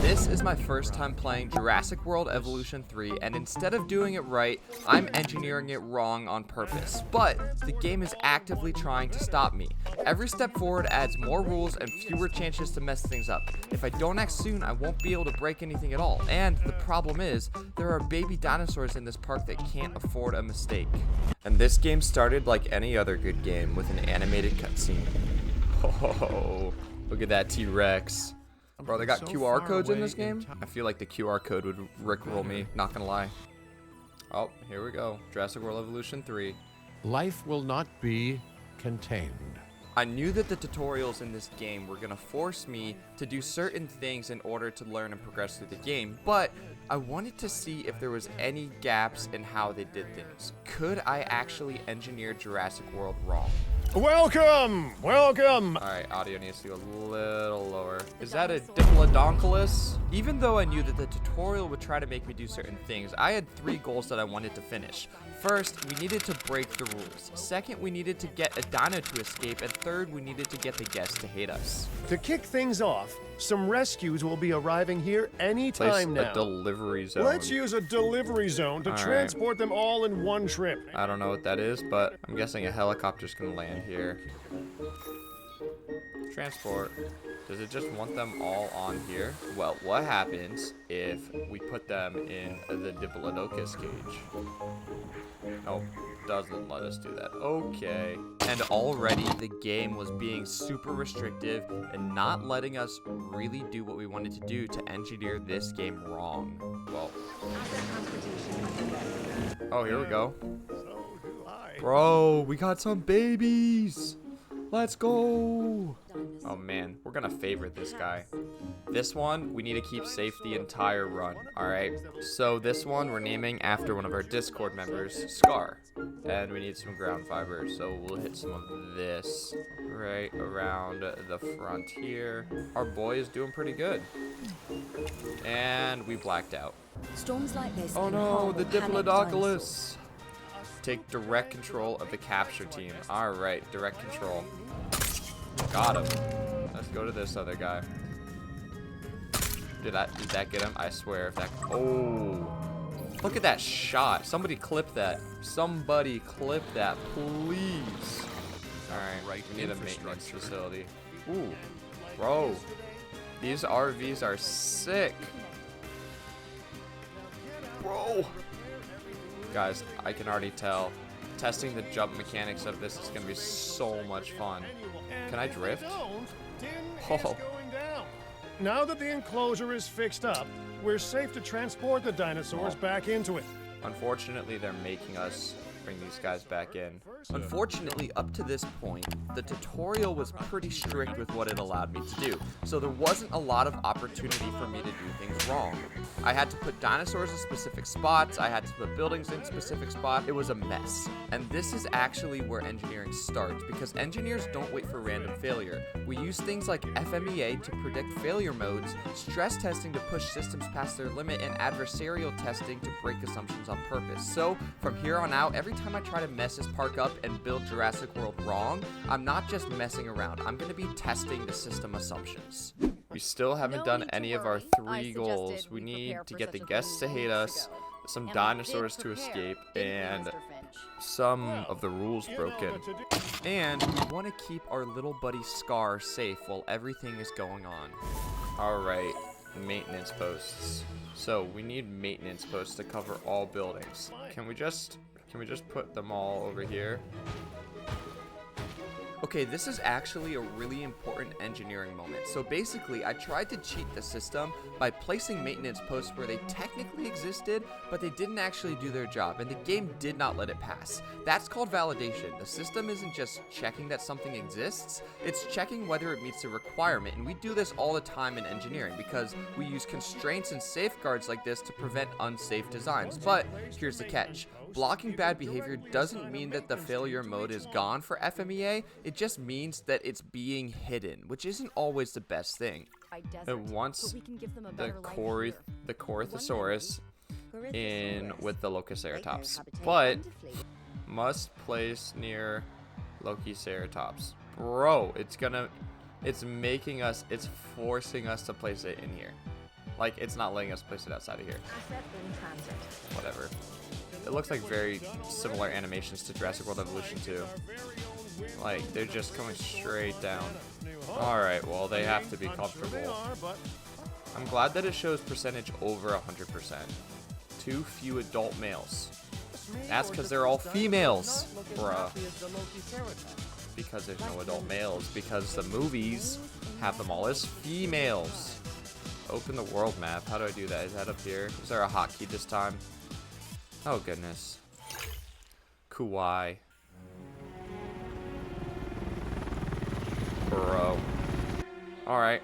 This is my first time playing Jurassic World Evolution 3, and instead of doing it right, I'm engineering it wrong on purpose. But the game is actively trying to stop me. Every step forward adds more rules and fewer chances to mess things up. If I don't act soon, I won't be able to break anything at all. And the problem is, there are baby dinosaurs in this park that can't afford a mistake. And this game started like any other good game with an animated cutscene. Oh, look at that T-Rex. Bro, they got QR codes in this game? I feel like the QR code would rickroll me, not gonna lie. Oh, here we go. Jurassic World Evolution 3. Life will not be contained. I knew that the tutorials in this game were gonna force me to do certain things in order to learn and progress through the game, but I wanted to see if there was any gaps in how they did things. Could I actually engineer Jurassic World wrong? Welcome! Welcome! Alright, audio needs to go a little lower. Is that a Diplodocus? Even though I knew that the tutorial would try to make me do certain things, I had 3 goals that I wanted to finish. First, we needed to break the rules. Second, we needed to get a dino to escape. And third, we needed to get the guests to hate us. To kick things off, some rescues will be arriving here anytime now. A delivery zone. Let's use a delivery zone to transport them all in one trip. I don't know what that is, but I'm guessing a helicopter's gonna land here. Transport. Does it just want them all on here? Well, what happens if we put them in the Diplodocus cage? Nope, doesn't let us do that. Okay. And already the game was being super restrictive and not letting us really do what we wanted to do to engineer this game wrong. Well. Oh, here we go. So do I. Bro, we got some babies. Let's go. Oh man, we're gonna favorite this guy. This one, we need to keep safe the entire run, alright? So this one, we're naming after one of our Discord members, Scar. And we need some ground fiber, so we'll hit some of this right around the front here. Our boy is doing pretty good. And we blacked out. Storms like this. Oh no, the Diplodocus. Take direct control of the capture team. Alright, direct control. Got him. Let's go to this other guy. Did that get him? I swear if that... Oh. Look at that shot. Somebody clip that. Somebody clip that, please. Alright, we need a maintenance facility. Ooh. Bro. These RVs are sick. Bro. Guys, I can already tell. Testing the jump mechanics of this is going to be so much fun. Can I drift? Oh. Now that the enclosure is fixed up, we're safe to transport the dinosaurs back into it. Unfortunately, they're making us bring these guys back in. Unfortunately, up to this point, the tutorial was pretty strict with what it allowed me to do, so there wasn't a lot of opportunity for me to do things wrong. I had to put dinosaurs in specific spots, I had to put buildings in specific spots. It was a mess. And this is actually where engineering starts, because engineers don't wait for random failure. We use things like FMEA to predict failure modes, stress testing to push systems past their limit, and adversarial testing to break assumptions on purpose. So, from here on out, every time I try to mess this park up and build Jurassic World wrong, I'm not just messing around, I'm going to be testing the system assumptions. We still haven't done any of our 3 goals. We need to get the guests to hate us, some dinosaurs to escape, and some of the rules broken. And we want to keep our little buddy Scar safe while everything is going on. Alright, maintenance posts. So we need maintenance posts to cover all buildings. Can we just put them all over here? Okay, this is actually a really important engineering moment. So basically, I tried to cheat the system by placing maintenance posts where they technically existed, but they didn't actually do their job, and the game did not let it pass. That's called validation. The system isn't just checking that something exists, it's checking whether it meets a requirement, and we do this all the time in engineering because we use constraints and safeguards like this to prevent unsafe designs. But here's the catch. Blocking bad behavior doesn't mean that the failure mode is gone for FMEA, it just means that it's being hidden, which isn't always the best thing. It wants the Corythosaurus in with the Lokiceratops, but must place near Lokiceratops. Bro, it's forcing us to place it in here. Like, it's not letting us place it outside of here. Asset in transit. Whatever. It looks like very similar animations to Jurassic World Evolution 2. Like, they're just coming straight down. Alright, well, they have to be comfortable. I'm glad that it shows percentage over 100%. Too few adult males. That's because they're all females, bruh. Because there's no adult males. Because the movies have them all as females. Open the world map. How do I do that? Is that up here? Is there a hotkey this time? Oh, goodness. Kuwai. Bro. Alright.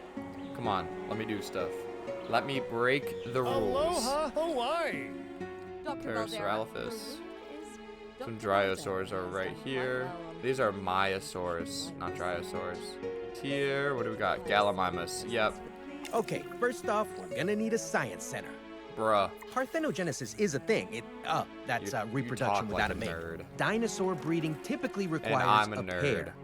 Come on. Let me do stuff. Let me break the rules. Aloha, Hawaii. Parasaurolophus. Some Dinosaurs are right here. These are Myosaurs, not Dinosaurs. Here, what do we got? Gallimimus. Yep. Okay, first off, we're gonna need a science center. Bruh. Parthenogenesis is a thing. That's You reproduction talk without like a mate. nerd. Dinosaur breeding typically requires I'm a a nerd. pair.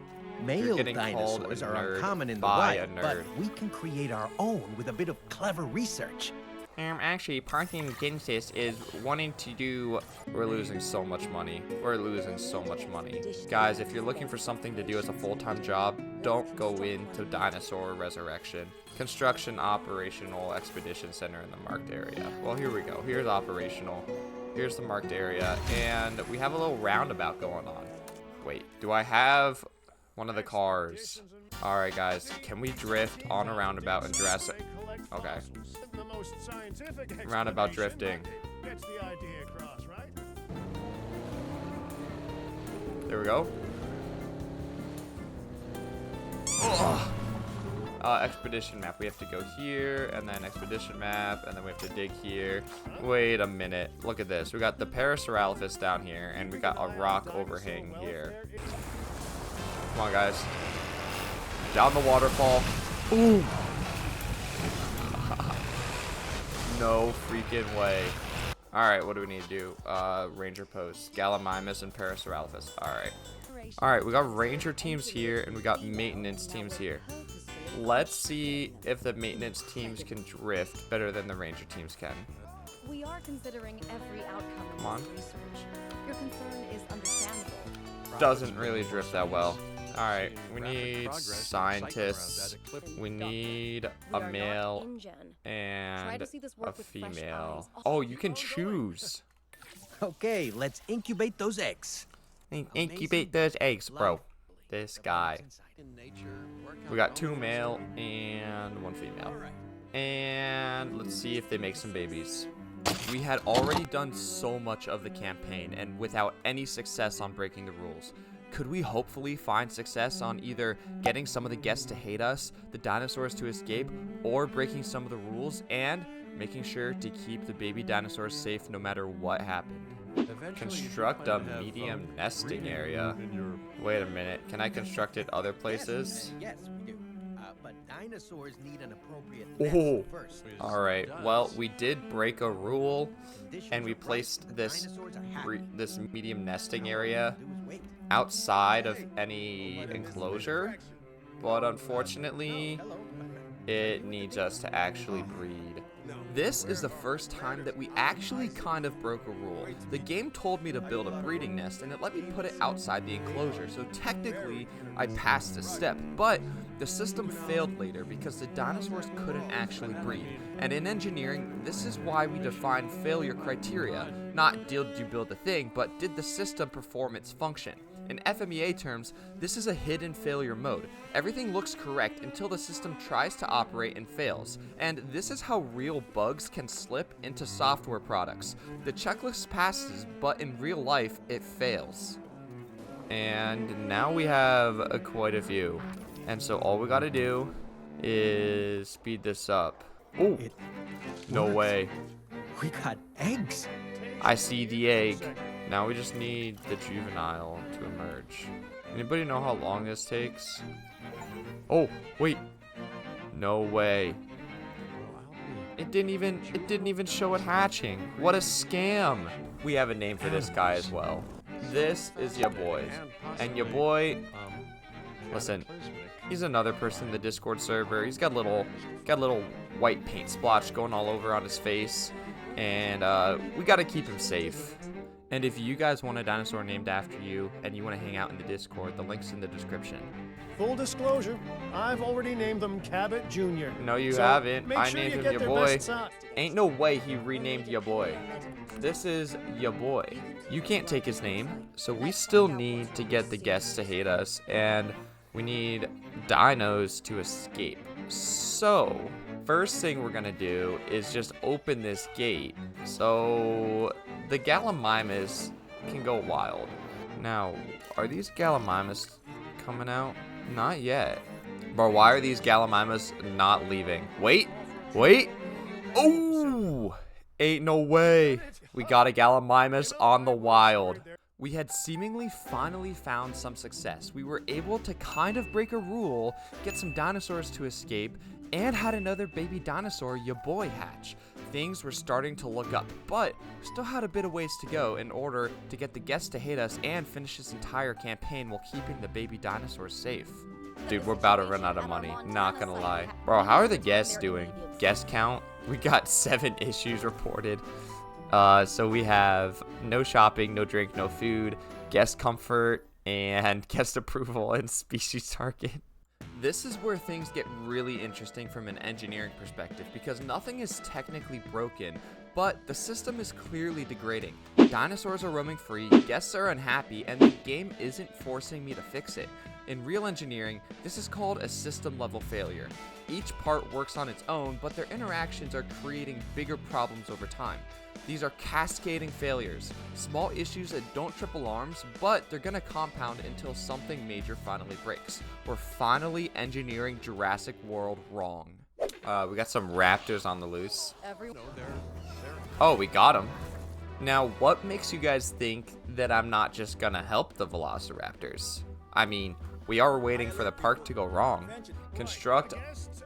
Male getting called dinosaurs a are nerd uncommon in the by a wild, nerd. but we can create our own with a bit of clever research. Actually, Parthenogenesis is wanting to do... We're losing so much money. We're losing so much money. Guys, if you're looking for something to do as a full-time job, don't go into Dinosaur Resurrection. Construction Operational Expedition Center in the marked area. Well, here we go. Here's operational. Here's the marked area. And we have a little roundabout going on. Wait, do I have one of the cars? Alright, guys. Can we drift on a roundabout in Jurassic... Okay. Roundabout drifting. Gets the idea across, right? There we go. Ugh. Expedition map. We have to go here, and then expedition map, and then we have to dig here. Wait a minute. Look at this. We got the Parasaurolophus down here, and we got a rock overhang here. Come on, guys. Down the waterfall. Ooh. No freaking way. Alright, what do we need to do? Ranger posts. Gallimimus and Parasaurolophus. Alright. Alright, we got ranger teams here, and we got maintenance teams here. Let's see if the maintenance teams can drift better than the ranger teams can. We are considering every outcome Come on. in this research. Your concern is understandable. Doesn't really drift that well. Alright, we need scientists. We need a male and a female. Oh, you can choose. Okay, let's incubate those eggs. Incubate those eggs, bro. This guy. We got 2 male and 1 female. And let's see if they make some babies. We had already done so much of the campaign and without any success on breaking the rules. Could we hopefully find success on either getting some of the guests to hate us, the dinosaurs to escape, or breaking some of the rules and making sure to keep the baby dinosaurs safe no matter what happened? Construct a medium nesting area. Wait a minute, can I construct it other places? Yes, we do. But dinosaurs need an appropriate Oh, nest first. alright. Well, we did break a rule, and we placed this medium nesting area outside of any enclosure, but unfortunately, it needs us to actually breed. This is the first time that we actually kind of broke a rule. The game told me to build a breeding nest, and it let me put it outside the enclosure, so technically, I passed a step, but the system failed later because the dinosaurs couldn't actually breed. And in engineering, this is why we define failure criteria. Not did you build the thing, but did the system perform its function? In FMEA terms, this is a hidden failure mode. Everything looks correct until the system tries to operate and fails. And this is how real bugs can slip into software products. The checklist passes, but in real life, it fails. And now we have quite a few. And so all we gotta do is speed this up. Oh, no way. We got eggs. I see the egg. Now we just need the juvenile to emerge. Anybody know how long this takes? Oh, wait. No way. It didn't even show it hatching. What a scam. We have a name for this guy as well. This is your boy. And your boy, listen, he's another person in the Discord server. He's got little white paint splotch going all over on his face. And we got to keep him safe. And if you guys want a dinosaur named after you and you want to hang out in the Discord, the link's in the description. Full disclosure, I've already named them Cabot Jr. No, you So haven't. make I sure named you him get your their boy. best size. Ain't no way he renamed your boy. This is your boy. You can't take his name, so we still need to get the guests to hate us, and we need dinos to escape. So, first thing we're gonna do is just open this gate so the Gallimimus can go wild. Now, are these Gallimimus coming out? Not yet. Bro, why are these Gallimimus not leaving? Wait. Oh! Ain't no way. We got a Gallimimus on the wild. We had seemingly finally found some success. We were able to kind of break a rule, get some dinosaurs to escape, and had another baby dinosaur, your boy, hatch. Things were starting to look up, but still had a bit of ways to go in order to get the guests to hate us and finish this entire campaign while keeping the baby dinosaurs safe. Dude, we're about to run out of money, not gonna lie. Bro, how are the guests doing? Guest count? We got 7 issues reported. So we have no shopping, no drink, no food, guest comfort, and guest approval and species target. This is where things get really interesting from an engineering perspective because nothing is technically broken, but the system is clearly degrading. Dinosaurs are roaming free, guests are unhappy, and the game isn't forcing me to fix it. In real engineering, this is called a system level failure. Each part works on its own, but their interactions are creating bigger problems over time. These are cascading failures, small issues that don't trip alarms, but they're gonna compound until something major finally breaks. We're finally engineering Jurassic World wrong. We got some raptors on the loose. Oh, we got them. Now, what makes you guys think that I'm not just gonna help the velociraptors? I mean, we are waiting for the park to go wrong. Construct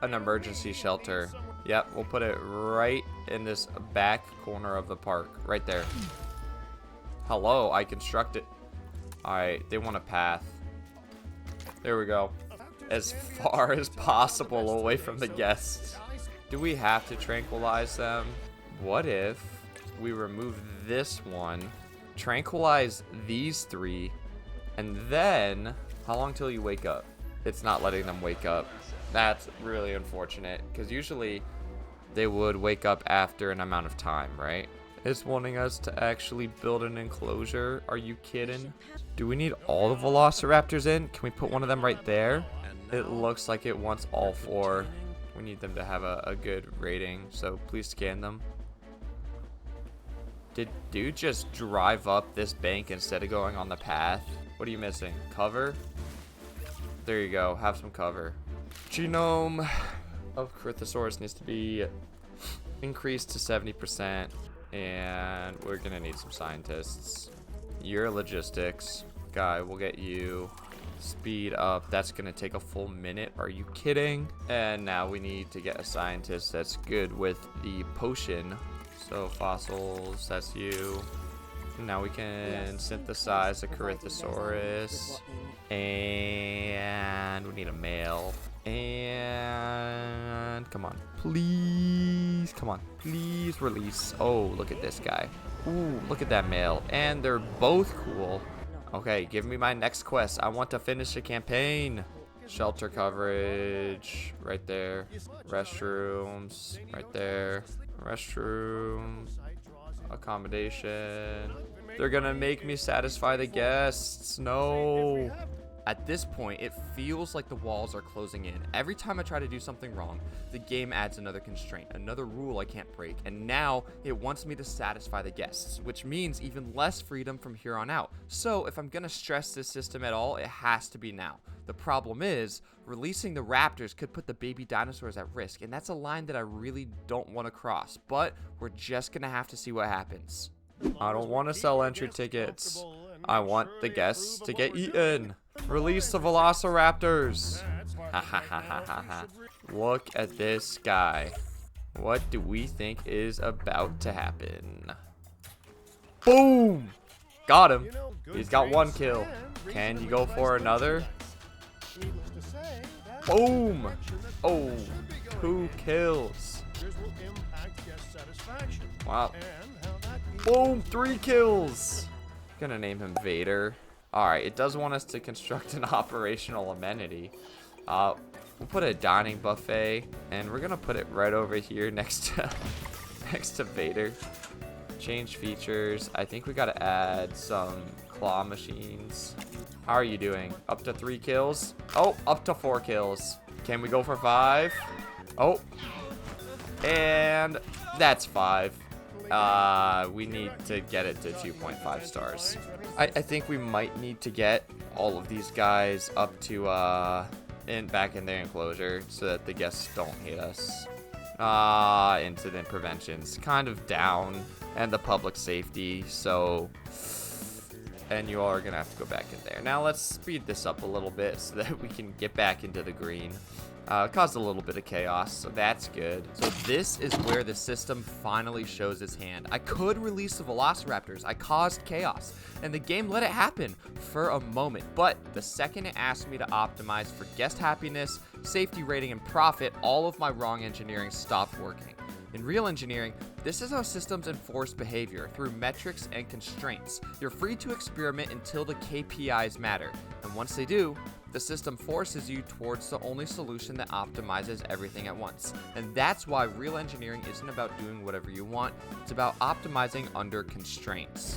an emergency shelter. Yep, we'll put it right in this back corner of the park. Right there. Hello, I constructed. Alright, they want a path. There we go. As far as possible away from the guests. Do we have to tranquilize them? What if we remove this one, tranquilize these 3, and then... How long till you wake up? It's not letting them wake up. That's really unfortunate, because usually they would wake up after an amount of time, right? It's wanting us to actually build an enclosure. Are you kidding? Do we need all the velociraptors in? Can we put one of them right there? It looks like it wants all 4. We need them to have a good rating, so please scan them. Did dude just drive up this bank instead of going on the path? What are you missing? Cover? There you go. Have some cover. Genome of Corythosaurus needs to be increased to 70%. And we're going to need some scientists. Your logistics guy will get you speed up. That's going to take a full minute. Are you kidding? And now we need to get a scientist that's good with the potion. So fossils, that's you. Now we can synthesize a Corythosaurus. And we need a male. And come on. Please. Come on. Please release. Oh, look at this guy. Ooh, look at that male. And they're both cool. Okay, give me my next quest. I want to finish the campaign. Shelter coverage. Right there. Restrooms. Right there. Restroom. Accommodation. They're gonna make me satisfy the guests. No. At this point, it feels like the walls are closing in. Every time I try to do something wrong, the game adds another constraint, another rule I can't break, and now it wants me to satisfy the guests, which means even less freedom from here on out. So if I'm gonna stress this system at all, it has to be now. The problem is, releasing the raptors could put the baby dinosaurs at risk, and that's a line that I really don't want to cross, but we're just gonna have to see what happens. I don't want to sell entry tickets. I want the guests to get eaten. Release the velociraptors. Ha ha ha ha ha ha. Look at this guy. What do we think is about to happen? Boom! Got him. He's got 1 kill. Can you go for another? Boom! Oh, 2 kills. features will impact guest satisfaction. Wow. And how that Boom, 3 kills. Gonna name him Vader. All right, it does want us to construct an operational amenity. We'll put a dining buffet, and we're gonna put it right over here next to Vader. Change features. I think we gotta add some claw machines. How are you doing? Up to 3 kills? Oh, up to 4 kills. Can we go for 5? Oh, and that's 5. We need to get it to 2.5 stars. I think we might need to get all of these guys up to back in their enclosure so that the guests don't hit us. Incident prevention's kind of down, and the public safety, so, and you all are gonna have to go back in there. Now let's speed this up a little bit so that we can get back into the green. It caused a little bit of chaos, so that's good. So this is where the system finally shows its hand. I could release the Velociraptors. I caused chaos, and the game let it happen for a moment. But the second it asked me to optimize for guest happiness, safety rating, and profit, all of my wrong engineering stopped working. In real engineering, this is how systems enforce behavior, through metrics and constraints. You're free to experiment until the KPIs matter, and once they do, the system forces you towards the only solution that optimizes everything at once. And that's why real engineering isn't about doing whatever you want, it's about optimizing under constraints.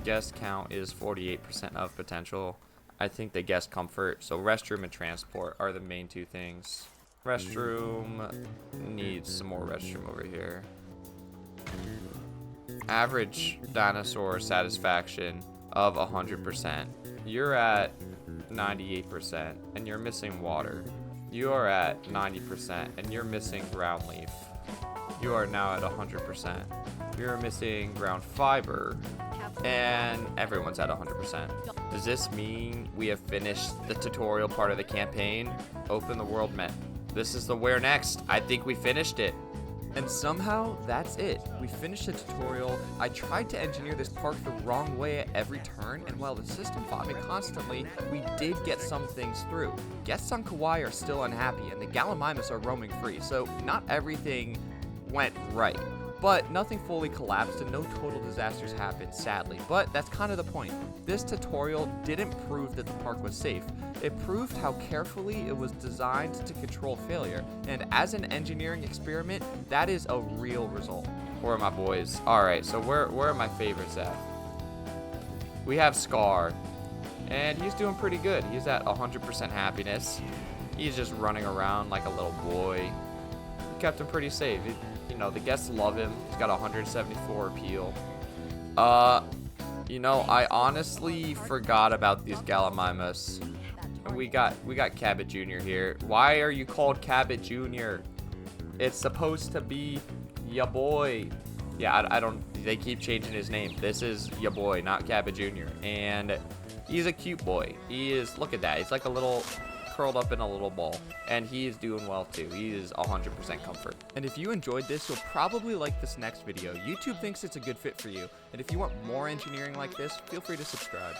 Guest count is 48% of potential. I think the guest comfort, so restroom and transport are the main 2 things. Restroom needs some more restroom over here. Average dinosaur satisfaction of 100%. You're at 98% and you're missing water. You are at 90% and you're missing ground leaf. You are now at 100%. You're missing ground fiber, and everyone's at 100%. Does this mean we have finished the tutorial part of the campaign? Open the world map. This is the where next. I think we finished it. And somehow, that's it. We finished the tutorial. I tried to engineer this park the wrong way at every turn, and while the system fought me constantly, we did get some things through. Guests on Kauai are still unhappy, and the Gallimimus are roaming free, so not everything went right. But nothing fully collapsed and no total disasters happened, sadly. But that's kind of the point. This tutorial didn't prove that the park was safe. It proved how carefully it was designed to control failure. And as an engineering experiment, that is a real result. Where are my boys? Alright, so where are my favorites at? We have Scar. And he's doing pretty good. He's at 100% happiness. He's just running around like a little boy. We kept him pretty safe. You know, the guests love him. He's got 174 appeal. You know, I honestly forgot about these Gallimimus. We got Cabot Jr. here. Why are you called Cabot Jr.? It's supposed to be ya boy. Yeah, I don't, they keep changing his name. This is ya boy, not Cabot Jr. And he's a cute boy. He is, look at that. He's like a little curled up in a little ball, and he is doing well too. He is 100% comfort. And if you enjoyed this, you'll probably like this next video. YouTube thinks it's a good fit for you, and if you want more engineering like this, feel free to subscribe.